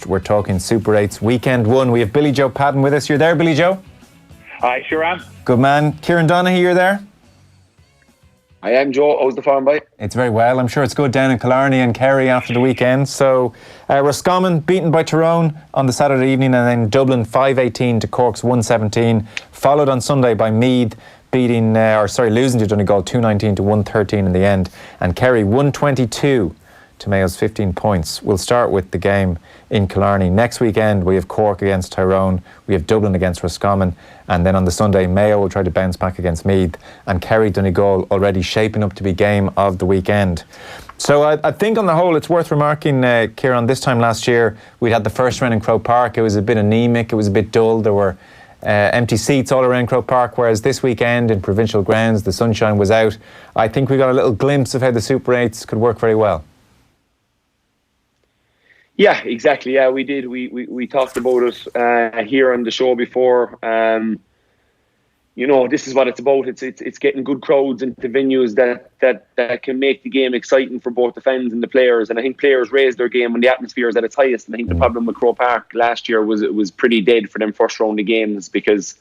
We're talking Super 8's Weekend 1. We have Billy Joe Padden with us. You're there, Billy Joe? I sure am. Good man. Kieran Donaghy, you're there? I am, Joe. How's the farm, boy? It's very well. I'm sure it's good down in Killarney and Kerry after the weekend. So, Roscommon beaten by Tyrone on the Saturday evening, and then Dublin 5-18 to Cork's 1-17. Followed on Sunday by Meath losing to Donegal 2-19 to 1-13 in the end. And Kerry 1-22 to Mayo's 15 points. We'll start with the game in Killarney. Next weekend we have Cork against Tyrone, we have Dublin against Roscommon, and then on the Sunday Mayo will try to bounce back against Meath, and Kerry Donegal already shaping up to be game of the weekend. So I think on the whole it's worth remarking, Kieran, this time last year we had the first round in Croke Park. It was a bit anemic, it was a bit dull, there were empty seats all around Croke Park, whereas this weekend in provincial grounds the sunshine was out. I think we got a little glimpse of how the Super 8s could work very well. Yeah, exactly. Yeah, we did. We talked about it here on the show before. This is what it's about. It's getting good crowds into venues that can make the game exciting for both the fans and the players. And I think players raise their game when the atmosphere is at its highest. And I think the problem with Croke Park last year was it was pretty dead for them first round of games because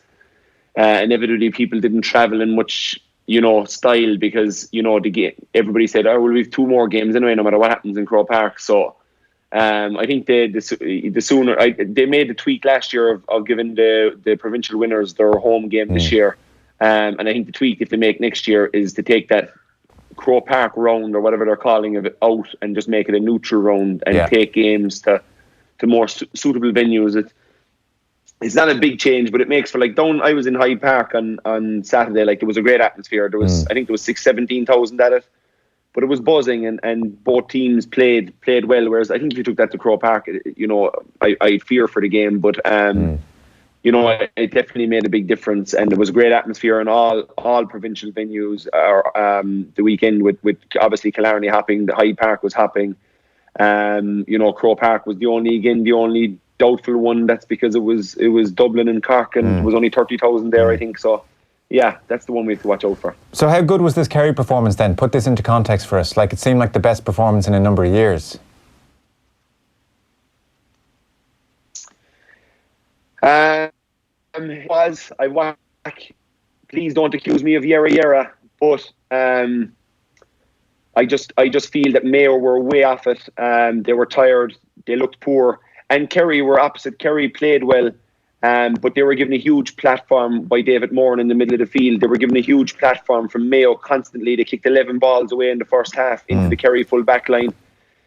inevitably people didn't travel in much style because the game. Everybody said, "Oh, well, we have 2 more games anyway, no matter what happens in Croke Park." So. I think the sooner they made the tweak last year of giving the provincial winners their home game this year, and I think the tweak if they make next year is to take that Croke Park round or whatever they're calling it out and just make it a neutral round and take games to more suitable venues. It's not a big change, but it makes for I was in Hyde Park on Saturday. There was a great atmosphere. There was I think there was 17,000 at it. But it was buzzing and both teams played well. Whereas I think if you took that to Croke Park, I fear for the game. But it definitely made a big difference, and there was a great atmosphere in all provincial venues. The weekend with obviously Killarney happening, the Hyde Park was happening. Croke Park was the only doubtful one. That's because it was Dublin and Cork, and there was only 30,000 there, I think. So. Yeah, that's the one we have to watch out for. So how good was this Kerry performance then? Put this into context for us. It seemed like the best performance in a number of years. It was. Please don't accuse me of yera, but I just feel that Mayo were way off it. They were tired. They looked poor. And Kerry were opposite. Kerry played well. But they were given a huge platform by David Moran in the middle of the field. They were given a huge platform from Mayo constantly. They kicked 11 balls away in the first half into the Kerry full back line.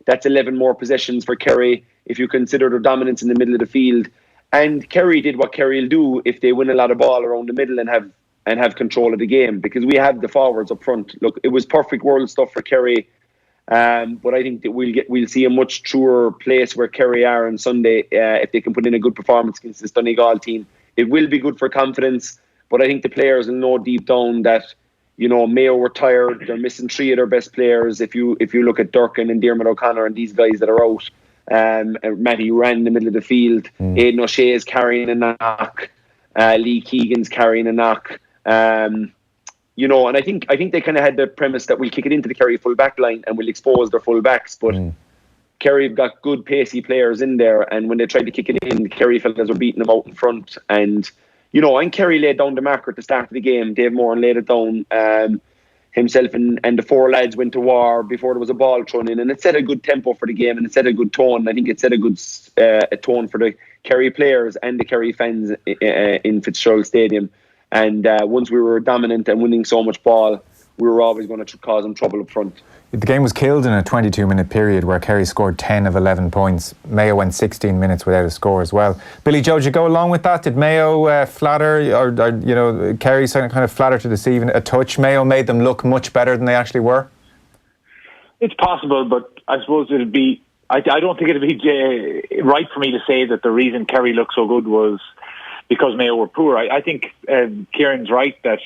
That's 11 more possessions for Kerry if you consider their dominance in the middle of the field. And Kerry did what Kerry will do if they win a lot of ball around the middle and have control of the game, because we have the forwards up front. Look, it was perfect world stuff for Kerry. But I think that we'll see a much truer place where Kerry are on Sunday if they can put in a good performance against this Donegal team. It will be good for confidence, but I think the players will know deep down that Mayo were tired. They're missing 3 of their best players. If you look at Durkin and Diarmuid O'Connor and these guys that are out, Matty ran in the middle of the field. Aidan O'Shea is carrying a knock. Lee Keegan's carrying a knock. And I think they kind of had the premise that we'll kick it into the Kerry full back line and we'll expose their full backs. But Kerry have got good pacey players in there, and when they tried to kick it in, the Kerry fellas were beating them out in front. And and Kerry laid down the marker at the start of the game. Dave Moran laid it down himself, and the 4 lads went to war before there was a ball thrown in, and it set a good tempo for the game, and it set a good tone. I think it set a good tone for the Kerry players and the Kerry fans in Fitzgerald Stadium. And once we were dominant and winning so much ball, we were always going to cause them trouble up front. The game was killed in a 22-minute period where Kerry scored 10 of 11 points. Mayo went 16 minutes without a score as well. Billy Joe, did you go along with that? Did Mayo flatter, or Kerry kind of flatter to deceive a touch? Mayo made them look much better than they actually were? It's possible, but I suppose it'd be... I don't think it'd be right for me to say that the reason Kerry looked so good was because Mayo were poor. I think Kieran's right that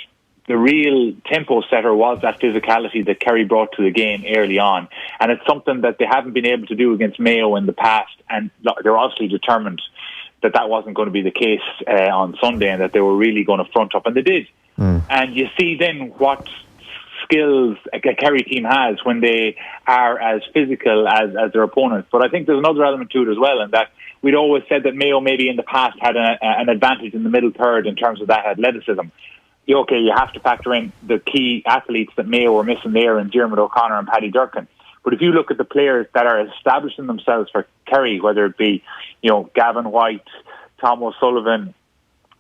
the real tempo setter was that physicality that Kerry brought to the game early on. And it's something that they haven't been able to do against Mayo in the past. And they're obviously determined that wasn't going to be the case on Sunday, and that they were really going to front up. And they did. And you see then what skills a Kerry team has when they are as physical as their opponents. But I think there's another element to it as well, in that we'd always said that Mayo maybe in the past had an advantage in the middle third in terms of that athleticism. Okay, you have to factor in the key athletes that Mayo were missing there in Diarmuid O'Connor and Paddy Durkin. But if you look at the players that are establishing themselves for Kerry, whether it be, Gavin White, Tom O'Sullivan,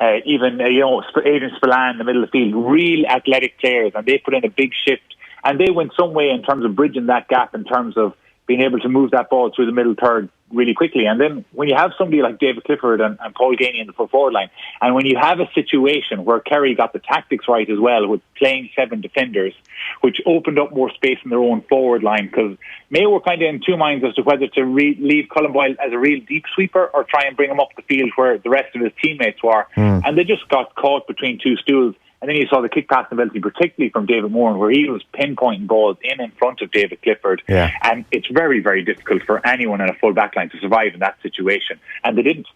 even, Adrian Spillane in the middle of the field, real athletic players, and they put in a big shift. And they went some way in terms of bridging that gap in terms of being able to move that ball through the middle third really quickly. And then when you have somebody like David Clifford and Paul Ganey in the forward line, and when you have a situation where Kerry got the tactics right as well with playing 7 defenders, which opened up more space in their own forward line, because Mayo were kind of in two minds as to whether to leave Colin Boyle as a real deep sweeper or try and bring him up the field where the rest of his teammates were. And they just got caught between two stools. And then you saw the kick passing ability, particularly from David Moran, where he was pinpointing balls in front of David Clifford. Yeah. And it's very, very difficult for anyone in a full back line to survive in that situation. And they didn't.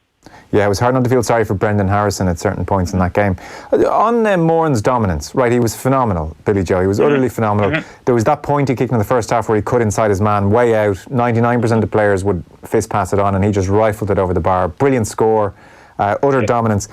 Yeah, it was hard not to feel sorry for Brendan Harrison at certain points in that game. On Moran's dominance, right, he was phenomenal, Billy Joe. He was utterly phenomenal. There was that point he kicked in the first half where he cut inside his man way out. 99% of players would fist pass it on, and he just rifled it over the bar. Brilliant score, utter dominance.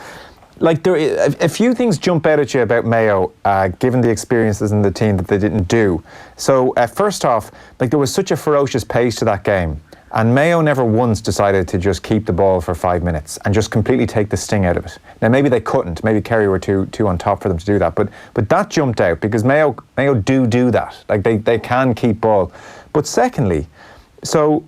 Like, a few things jump out at you about Mayo, given the experiences in the team that they didn't do. So, first off, like, there was such a ferocious pace to that game, and Mayo never once decided to just keep the ball for 5 minutes and just completely take the sting out of it. Now, maybe they couldn't. Maybe Kerry were too on top for them to do that. But that jumped out because Mayo do that. Like, they can keep ball. But secondly, so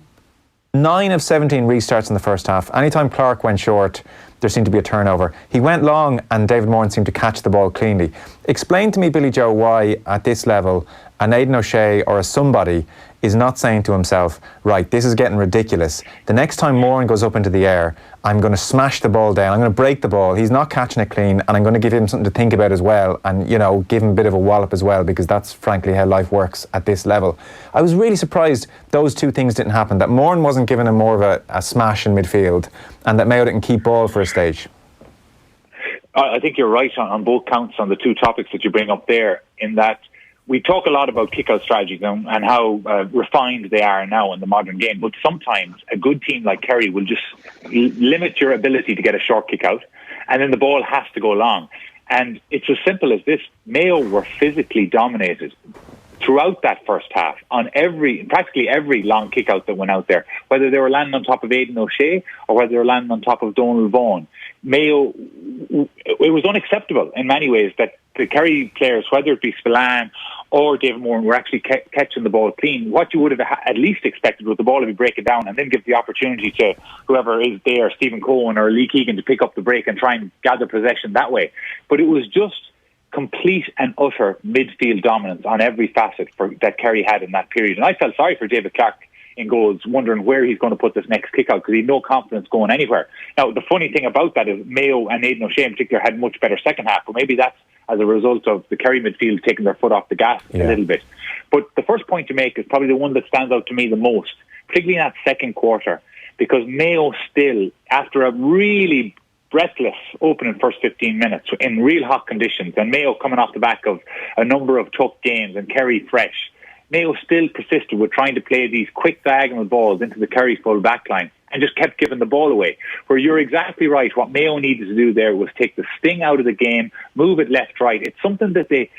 9 of 17 restarts in the first half. Anytime Clark went short, there seemed to be a turnover. He went long and David Moran seemed to catch the ball cleanly. Explain to me, Billy Joe, why at this level an Aidan O'Shea or a somebody is not saying to himself, right, this is getting ridiculous. The next time Moran goes up into the air, I'm going to smash the ball down. I'm going to break the ball. He's not catching it clean, and I'm going to give him something to think about as well, and, give him a bit of a wallop as well, because that's frankly how life works at this level. I was really surprised those two things didn't happen, that Moran wasn't giving him more of a smash in midfield, and that Mayo didn't keep ball for a stage. I think you're right on both counts on the two topics that you bring up there, in that we talk a lot about kick-out strategies and how refined they are now in the modern game, but sometimes a good team like Kerry will just limit your ability to get a short kick-out, and then the ball has to go long. And it's as simple as this. Mayo were physically dominated throughout that first half on practically every long kick-out that went out there, whether they were landing on top of Aidan O'Shea or whether they were landing on top of Donal Vaughan. Mayo, it was unacceptable in many ways that the Kerry players, whether it be Spillane or David Moran, were actually catching the ball clean. What you would have at least expected was the ball to be breaking down and then give the opportunity to whoever is there, Stephen Cohen or Lee Keegan, to pick up the break and try and gather possession that way. But it was just complete and utter midfield dominance on every facet that Kerry had in that period. And I felt sorry for David Clark in goals, wondering where he's going to put this next kick out, because he had no confidence going anywhere. Now, the funny thing about that is Mayo and Aidan O'Shea in particular had much better second half, but maybe that's as a result of the Kerry midfield taking their foot off the gas a little bit. But the first point to make is probably the one that stands out to me the most, particularly in that second quarter, because Mayo still, after a really breathless opening first 15 minutes in real hot conditions, and Mayo coming off the back of a number of tough games and Kerry fresh, Mayo still persisted with trying to play these quick diagonal balls into the Kerry full back line and just kept giving the ball away. Where you're exactly right, what Mayo needed to do there was take the sting out of the game, move it left, right. It's something that they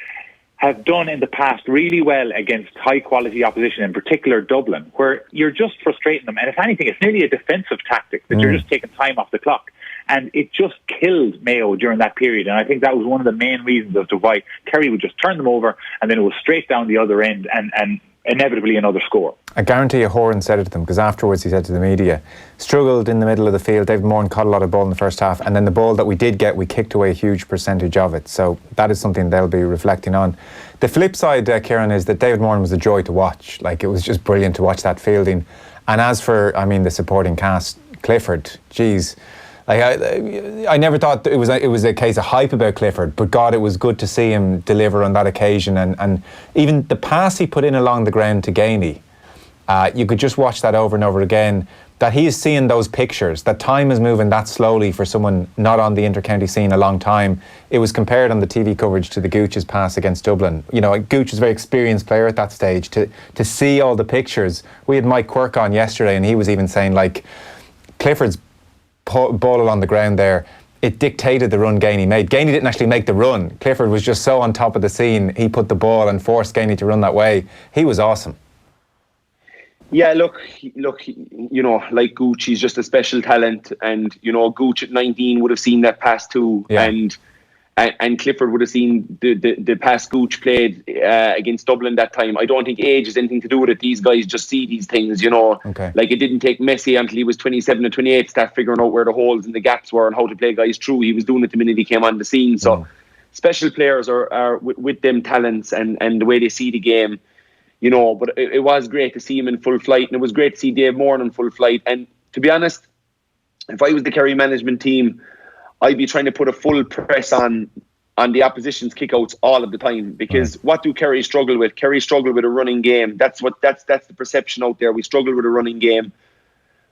have done in the past really well against high quality opposition, in particular Dublin, where you're just frustrating them. And if anything, it's nearly a defensive tactic that you're just taking time off the clock. And it just killed Mayo during that period. And I think that was one of the main reasons as to why Kerry would just turn them over, and then it was straight down the other end and inevitably another score. I guarantee you Horan said it to them, because afterwards he said to the media, struggled in the middle of the field. David Moran caught a lot of ball in the first half, and then the ball that we did get, we kicked away a huge percentage of it. So that is something they'll be reflecting on. The flip side, Kieran, is that David Moran was a joy to watch. Like, it was just brilliant to watch that fielding. And as for, the supporting cast, Clifford, geez, like I never thought it was a case of hype about Clifford, but God, it was good to see him deliver on that occasion, and even the pass he put in along the ground to Ganey, you could just watch that over and over again, that he is seeing those pictures, that time is moving that slowly for someone not on the inter-county scene a long time. It was compared on the TV coverage to the Gooch's pass against Dublin. Gooch is a very experienced player at that stage. To see all the pictures, we had Mike Quirk on yesterday, and he was even saying, like, Clifford's ball along the ground there, it dictated the run Gainey made. Gainey didn't actually make the run. Clifford was just so on top of the scene. He put the ball and forced Gainey to run that way. He was awesome. Yeah, look, you know, like Gooch, he's just a special talent, and you know, Gooch at 19 would have seen that pass too, and Clifford would have seen the pass Gooch played against Dublin that time. I don't think age has anything to do with it. These guys just see these things, you know. Okay. Like, it didn't take Messi until he was 27 or 28 to start figuring out where the holes and the gaps were and how to play guys through. He was doing it the minute he came on the scene. So special players are with them talents and the way they see the game. You know, but it was great to see him in full flight, and it was great to see Dave Moran in full flight. And to be honest, if I was the Kerry management team, I'd be trying to put a full press on the opposition's kickouts all of the time, because what do Kerry struggle with? Kerry struggle with a running game. That's the perception out there. We struggle with a running game.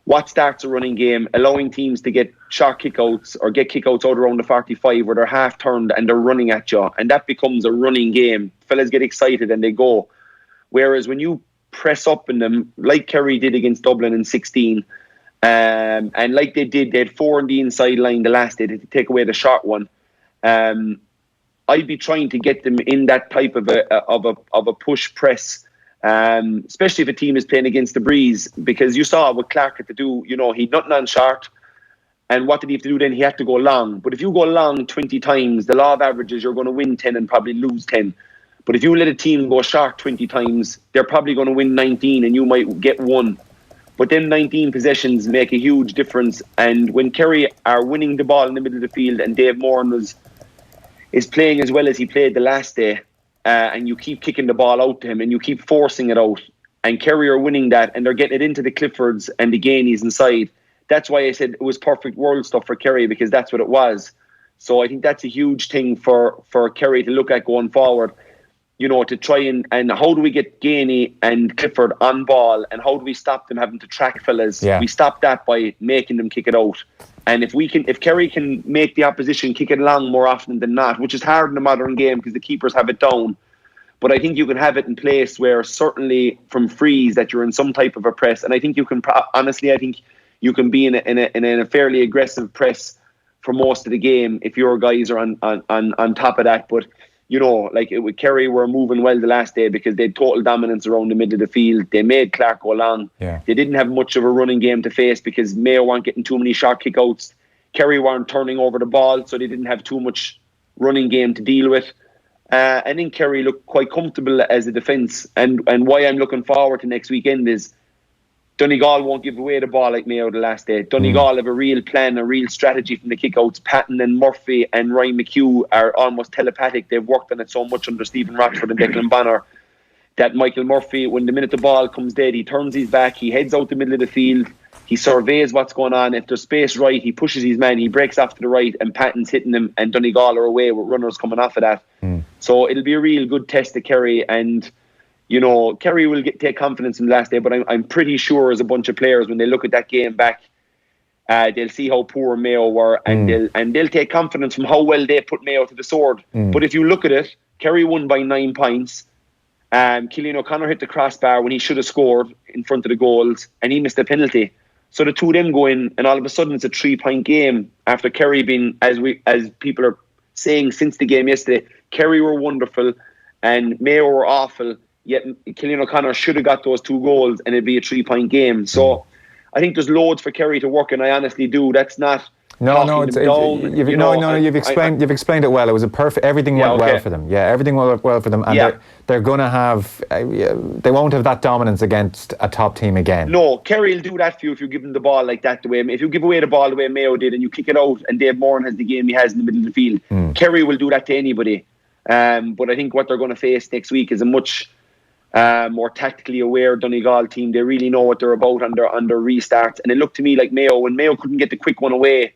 What starts a running game? Allowing teams to get short kickouts or get kickouts out around the 45 where they're half turned and they're running at you, and that becomes a running game. Fellas get excited and they go. Whereas when you press up in them, like Kerry did against Dublin in 16, and like they had 4 on the inside line the last day to take away the short one, I'd be trying to get them in that type of a push press, especially if a team is playing against the breeze, because you saw what Clark had to do. You know, he'd nothing on short, and what did he have to do then? He had to go long. But if you go long 20 times, the law of averages, you're going to win 10 and probably lose 10. But if you let a team go short 20 times, they're probably going to win 19 and you might get 1. But then 19 possessions make a huge difference. And when Kerry are winning the ball in the middle of the field and Dave Moran is playing as well as he played the last day, and you keep kicking the ball out to him and you keep forcing it out, and Kerry are winning that and they're getting it into the Cliffords and the Gainies inside, that's why I said it was perfect world stuff for Kerry, because that's what it was. So I think that's a huge thing for Kerry to look at going forward. You know, to try and how do we get Gainey and Clifford on ball, and how do we stop them having to track fellas? Yeah. We stop that by making them kick it out. And if Kerry can make the opposition kick it long more often than not, which is hard in the modern game because the keepers have it down, but I think you can have it in place where certainly from frees that you're in some type of a press, and I think you can honestly, I think you can be in a fairly aggressive press for most of the game if your guys are on top of that. But you know, like with Kerry were moving well the last day because they had total dominance around the middle of the field. They made Clark go long. Yeah. They didn't have much of a running game to face because Mayo weren't getting too many short kickouts. Kerry weren't turning over the ball, so they didn't have too much running game to deal with. I think Kerry looked quite comfortable as a defence. And why I'm looking forward to next weekend is Donegal won't give away the ball like Mayo the last day. Donegal have a real plan, a real strategy from the kickouts. Padden and Murphy and Ryan McHugh are almost telepathic. They've worked on it so much under Stephen Rochford and Declan Bonner that Michael Murphy, when the minute the ball comes dead, he turns his back, he heads out the middle of the field, he surveys what's going on. If there's space right, he pushes his man, he breaks off to the right, and Patton's hitting him, and Donegal are away with runners coming off of that. So it'll be a real good test to Kerry, and you know, Kerry will take confidence in the last day, but I'm pretty sure as a bunch of players, when they look at that game back, they'll see how poor Mayo were, and they'll take confidence from how well they put Mayo to the sword. But if you look at it, Kerry won by 9 points. Kieran O'Connor hit the crossbar when he should have scored in front of the goals, and he missed a penalty. So the two of them go in, and all of a sudden it's a 3-point game after Kerry being, as people are saying since the game yesterday, Kerry were wonderful and Mayo were awful. Yet Kieran O'Connor should have got those 2 goals and it'd be a 3-point game. So I think there's loads for Kerry to work, and I honestly do. That's not you've explained it well. It was a perfect. Everything went well for them. Yeah, everything went well for them, and they're going to have. They won't have that dominance against a top team again. No, Kerry will do that for you if you give them the ball like that. If you give away the ball the way Mayo did, and you kick it out, and Dave Moran has the game he has in the middle of the field, Kerry will do that to anybody. But I think what they're going to face next week is a much more tactically aware Donegal team. They really know what they're about under restarts, and it looked to me like Mayo, when Mayo couldn't get the quick one away,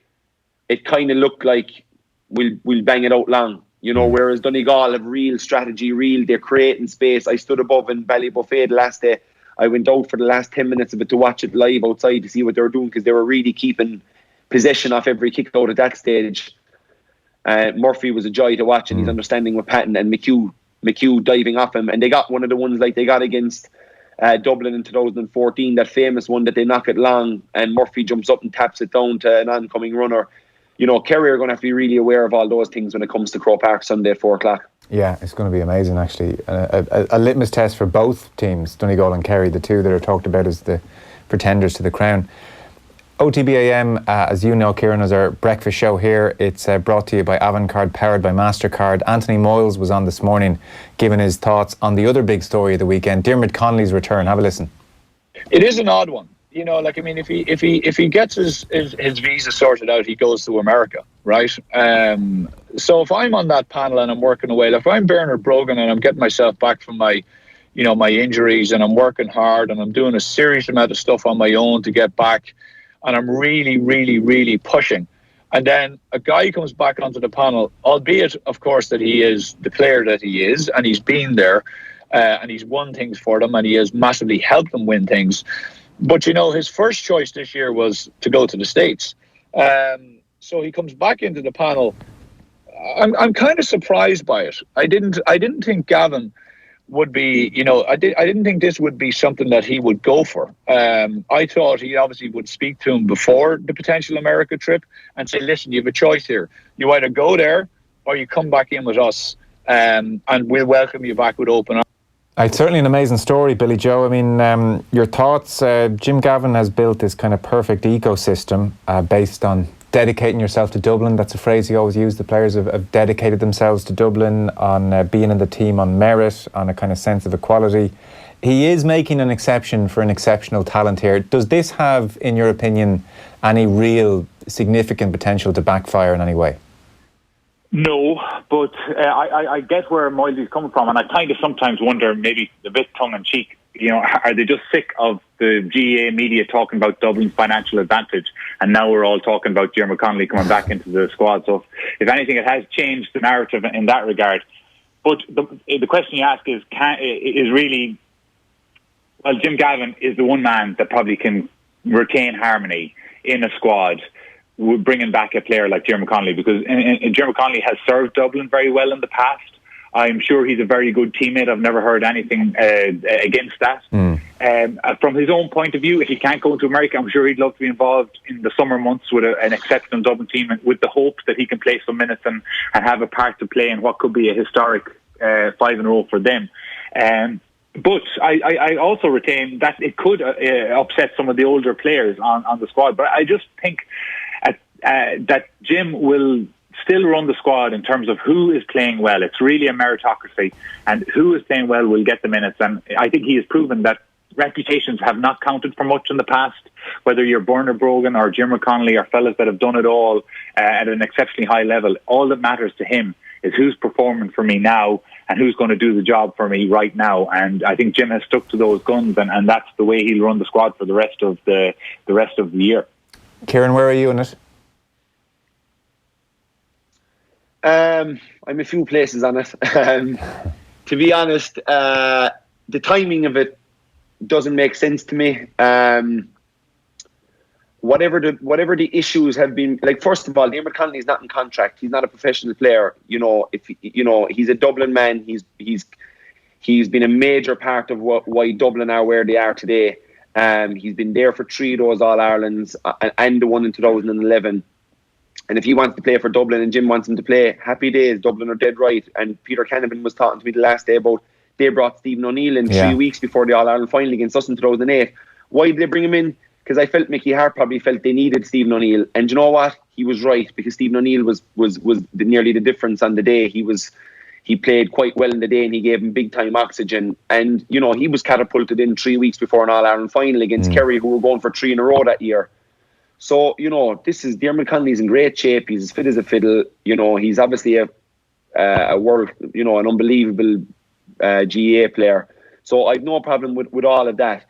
it kind of looked like we'll bang it out long, you know, whereas Donegal have real strategy, they're creating space. I stood above in Ballybuffet the last day. I went out for the last 10 minutes of it to watch it live outside to see what they were doing, because they were really keeping possession off every kick out at that stage. Murphy was a joy to watch, and he's understanding with Patton, and McHugh diving off him, and they got one of the ones like they got against Dublin in 2014, that famous one that they knock it long and Murphy jumps up and taps it down to an oncoming runner. Kerry are going to have to be really aware of all those things when it comes to Croke Park Sunday at 4 o'clock. Yeah, it's going to be amazing, actually. A litmus test for both teams, Donegal and Kerry, the two that are talked about as the pretenders to the crown. OTBAM, as you know, Kieran, is our breakfast show here. It's brought to you by Avantcard, powered by MasterCard. Anthony Moyles was on this morning giving his thoughts on the other big story of the weekend, Diarmuid Connolly's return. Have a listen. It is an odd one. If he gets his visa sorted out, he goes to America, right? So if I'm on that panel and I'm working away, if I'm Bernard Brogan and I'm getting myself back from my injuries and I'm working hard and I'm doing a serious amount of stuff on my own to get back, and I'm really, really, really pushing. And then a guy comes back onto the panel, albeit, of course, that he is the player that he is, and he's been there, and he's won things for them, and he has massively helped them win things. But, his first choice this year was to go to the States. So he comes back into the panel. I'm kind of surprised by it. I didn't think Gavin would be, I didn't think this would be something that he would go for. I thought he obviously would speak to him before the potential America trip and say, listen, you have a choice here. You either go there or you come back in with us, and we'll welcome you back with open arms. It's certainly an amazing story, Billy Joe. I mean, your thoughts? Jim Gavin has built this kind of perfect ecosystem based on dedicating yourself to Dublin. That's a phrase he always used. The players have dedicated themselves to Dublin, on being in the team on merit, on a kind of sense of equality. He is making an exception for an exceptional talent here. Does this have, in your opinion, any real significant potential to backfire in any way? No, but I get where Moyles is coming from, and I kind of sometimes wonder, maybe a bit tongue-in-cheek, are they just sick of the GAA media talking about Dublin's financial advantage, and now we're all talking about Diarmuid Connolly coming back into the squad? So if anything, it has changed the narrative in that regard. But the question you ask is really, well, Jim Gavin is the one man that probably can retain harmony in a squad, bringing back a player like Diarmuid Connolly, because Diarmuid Connolly has served Dublin very well in the past. I'm sure he's a very good teammate. I've never heard anything against that. From his own point of view, if he can't go into America, I'm sure he'd love to be involved in the summer months with an exceptional Dublin team, and with the hope that he can play some minutes and have a part to play in what could be a historic 5-0 for them. But I also retain that it could upset some of the older players on the squad. But I just think that Jim will still run the squad in terms of who is playing well. It's really a meritocracy, and who is playing well will get the minutes. And I think he has proven that reputations have not counted for much in the past. Whether you're Bernard Brogan or Diarmuid Connolly or fellas that have done it all at an exceptionally high level, all that matters to him is who's performing for me now and who's going to do the job for me right now. And I think Jim has stuck to those guns, and that's the way he'll run the squad for the rest of the year. Kieran, where are you in it? I'm a few places on it. To be honest, the timing of it doesn't make sense to me. Whatever the issues have been, like, first of all, Diarmuid Connolly is not in contract. He's not a professional player. He's a Dublin man. He's been a major part of why Dublin are where they are today. He's been there for 3 of those All Irelands and the one in 2011. And if he wants to play for Dublin and Jim wants him to play, happy days. Dublin are dead right. And Peter Canavan was talking to me the last day about they brought Stephen O'Neill in 3 weeks before the All-Ireland final against us in 2008. Why did they bring him in? Because I felt Mickey Hart probably felt they needed Stephen O'Neill. And you know what? He was right, because Stephen O'Neill was nearly the difference on the day. He played quite well in the day, and he gave him big-time oxygen. And, he was catapulted in 3 weeks before an All-Ireland final against Kerry, who were going for 3 in a row that year. So, Diarmuid Connolly's in great shape. He's as fit as a fiddle. He's obviously a world, an unbelievable GAA player. So I've no problem with all of that.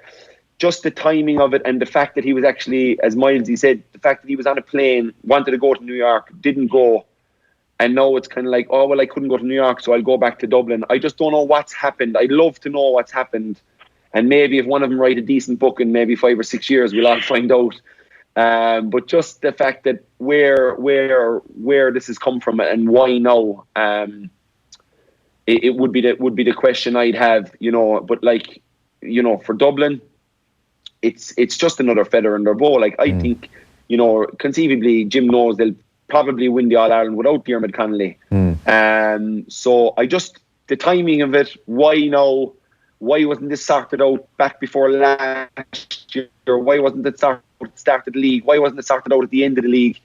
Just the timing of it, and the fact that he was actually, as Milesy said, the fact that he was on a plane, wanted to go to New York, didn't go. And now it's kind of like, oh, well, I couldn't go to New York, so I'll go back to Dublin. I just don't know what's happened. I'd love to know what's happened. And maybe if one of them write a decent book in maybe 5 or 6 years, we'll all find out. But just the fact that where this has come from and why now, it would be the question I'd have, But like, for Dublin, it's just another feather in their bow. Like, I think, conceivably, Jim knows they'll probably win the All-Ireland without Diarmuid Connolly. So the timing of it, why now? Why wasn't this sorted out back before last year? Why wasn't it started at the start of the league? Why wasn't it sorted out at the end of the league?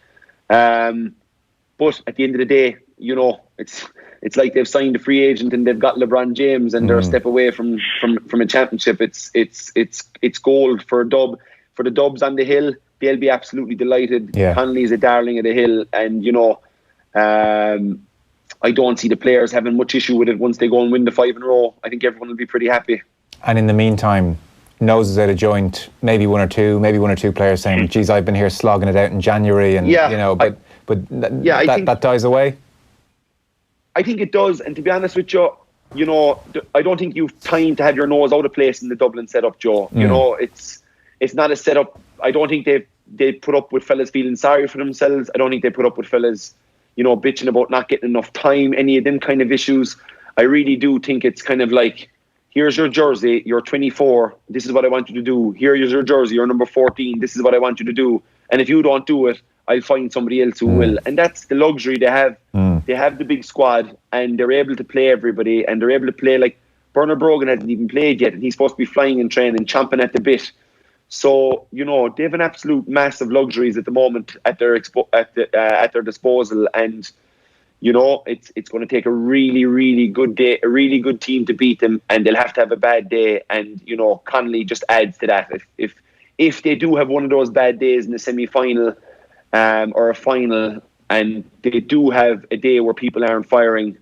But at the end of the day, it's like they've signed a free agent and they've got LeBron James and they're a step away from a championship. It's gold for the Dubs on the hill. They'll be absolutely delighted. Yeah. Connolly's a darling of the hill, and I don't see the players having much issue with it once they go and win the 5 in a row. I think everyone will be pretty happy. And in the meantime, noses out of joint, maybe one or two players saying, geez, I've been here slogging it out in January, and that dies away. I think it does, and to be honest with you, I don't think you've time to have your nose out of place in the Dublin setup, Joe. It's not a setup. I don't think they put up with fellas feeling sorry for themselves. I don't think they put up with fellas, bitching about not getting enough time, any of them kind of issues. I really do think it's kind of like, here's your jersey, you're 24, this is what I want you to do. Here's your jersey, you're number 14, this is what I want you to do. And if you don't do it, I'll find somebody else who will. And that's the luxury they have. They have the big squad, and they're able to play everybody, and they're able to play like Bernard Brogan hasn't even played yet, and he's supposed to be flying and training, chomping at the bit. So, they have an absolute massive luxuries at the moment at their disposal, and it's going to take a really, really good day, a really good team to beat them, and they'll have to have a bad day. And Connolly just adds to that. If they do have one of those bad days in the semi-final or a final, and they do have a day where people aren't firing,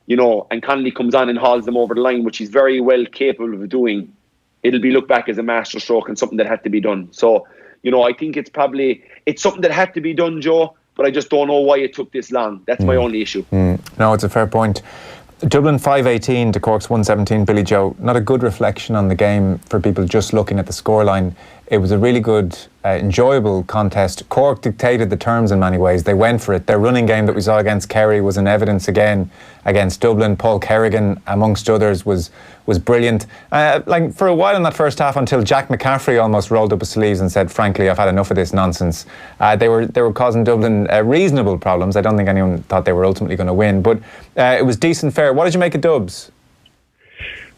and Connolly comes on and hauls them over the line, which he's very well capable of doing, it'll be looked back as a masterstroke and something that had to be done. So, I think it's something that had to be done, Joe, but I just don't know why it took this long. That's my only issue. No, it's a fair point. Dublin 5-18 to Cork's 1-17, Billy Joe. Not a good reflection on the game for people just looking at the scoreline. It was a really good, enjoyable contest. Cork dictated the terms in many ways. They went for it. Their running game that we saw against Kerry was in evidence again against Dublin. Paul Kerrigan, amongst others, was brilliant. For a while in that first half, until Jack McCaffrey almost rolled up his sleeves and said, frankly, I've had enough of this nonsense. They were causing Dublin reasonable problems. I don't think anyone thought they were ultimately going to win, but it was decent fare. What did you make of Dubs?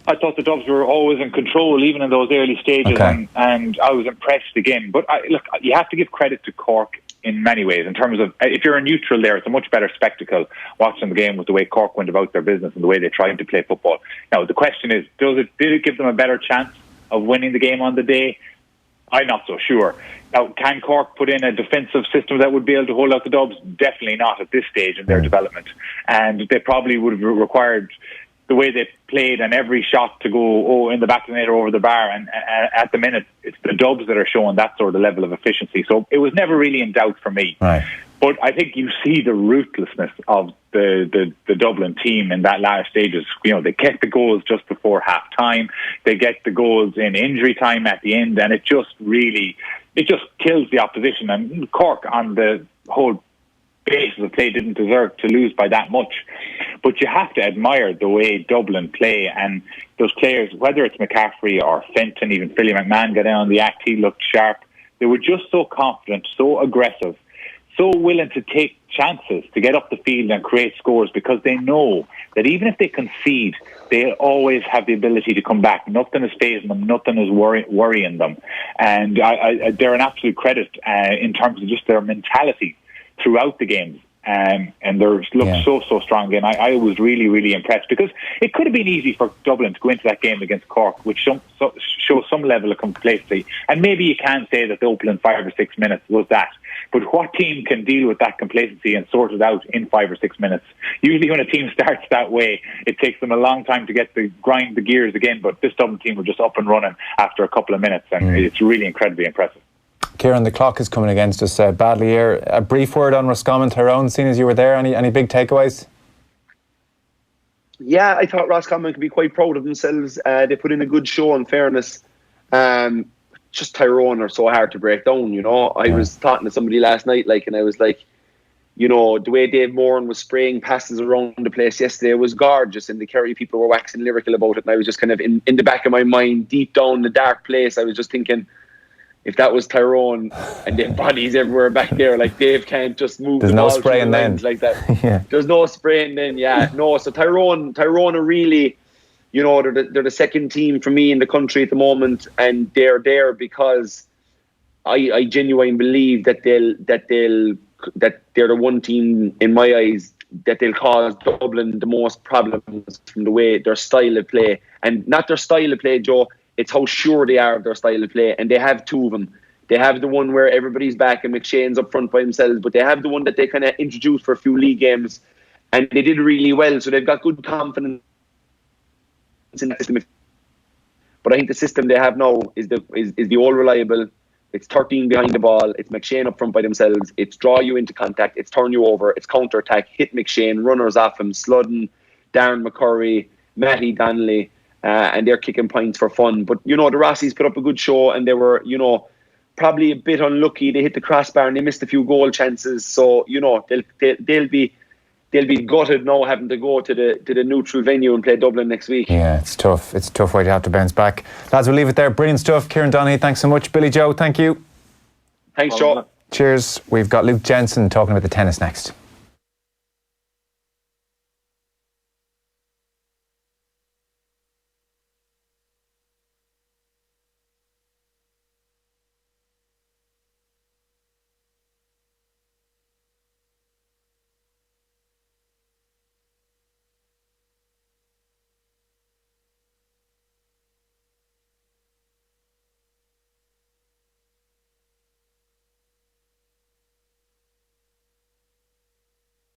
I thought the Dubs were always in control, even in those early stages, and I was impressed again. But look, you have to give credit to Cork in many ways, in terms of, if you're a neutral there, it's a much better spectacle watching the game with the way Cork went about their business and the way they tried to play football. Now, the question is, did it give them a better chance of winning the game on the day? I'm not so sure. Now, can Cork put in a defensive system that would be able to hold out the Dubs? Definitely not at this stage in their development. And they probably would have required the way they played and every shot to go in the back of the net or over the bar, and at the minute it's the Dubs that are showing that sort of level of efficiency, so it was never really in doubt for me. Right. But I think you see the ruthlessness of the Dublin team in that latter stages. They get the goals just before half time, they get the goals in injury time at the end, and it just kills the opposition. And Cork, on the whole basis of play, didn't deserve to lose by that much. But you have to admire the way Dublin play, and those players, whether it's McCaffrey or Fenton, even Philly McMahon got down the act, he looked sharp. They were just so confident, so aggressive, so willing to take chances to get up the field and create scores, because they know that even if they concede, they always have the ability to come back. Nothing is fazing them, nothing is worrying them. And they're an absolute credit in terms of just their mentality throughout the games. And they looked so strong again. I was really, really impressed, because it could have been easy for Dublin to go into that game against Cork, which shows some level of complacency. And maybe you can say that the opening 5 or 6 minutes was that. But what team can deal with that complacency and sort it out in 5 or 6 minutes? Usually when a team starts that way, it takes them a long time to get to grind the gears again. But this Dublin team were just up and running after a couple of minutes, and it's really incredibly impressive. Kieran, the clock is coming against us badly here. A brief word on Roscommon Tyrone, seeing as you were there. Any big takeaways? Yeah, I thought Roscommon could be quite proud of themselves. They put in a good show, in fairness. Just Tyrone are so hard to break down, I was talking to somebody last night, and I was like, you know, the way Dave Moran was spraying passes around the place yesterday was gorgeous, and the Kerry people were waxing lyrical about it. And I was just kind of in the back of my mind, deep down the dark place, I was just thinking, if that was Tyrone and they have bodies everywhere back there, like Dave can't just move. There's the no ball spraying through the then. lines like that. Yeah. There's no spraying then. Yeah, no. So Tyrone are really, you know, they're the second team for me in the country at the moment, and they're there because I genuinely believe that they're the one team in my eyes that they'll cause Dublin the most problems from the way their style of play, and not their style of play, Joe. It's how sure they are of their style of play, and they have two of them. They have the one where everybody's back and McShane's up front by themselves, but they have the one that they kind of introduced for a few league games, and they did really well. So they've got good confidence in the system. But I think the system they have now is the all reliable. It's 13 behind the ball. It's McShane up front by themselves. It's draw you into contact. It's turn you over. It's counter attack. Hit McShane. Runners off him. Sludden, Darren McCurry, Matty Donnelly. And they're kicking points for fun. But, you know, the Rossies put up a good show, and they were, you know, probably a bit unlucky. They hit the crossbar and they missed a few goal chances. So, you know, they'll be gutted now having to go to the neutral venue and play Dublin next week. Yeah, it's tough. It's a tough way to have to bounce back. Lads, we'll leave it there. Brilliant stuff. Kieran Donaghy, thanks so much. Billy Joe, thank you. Thanks, Joe. Cheers. We've got Luke Jensen talking about the tennis next.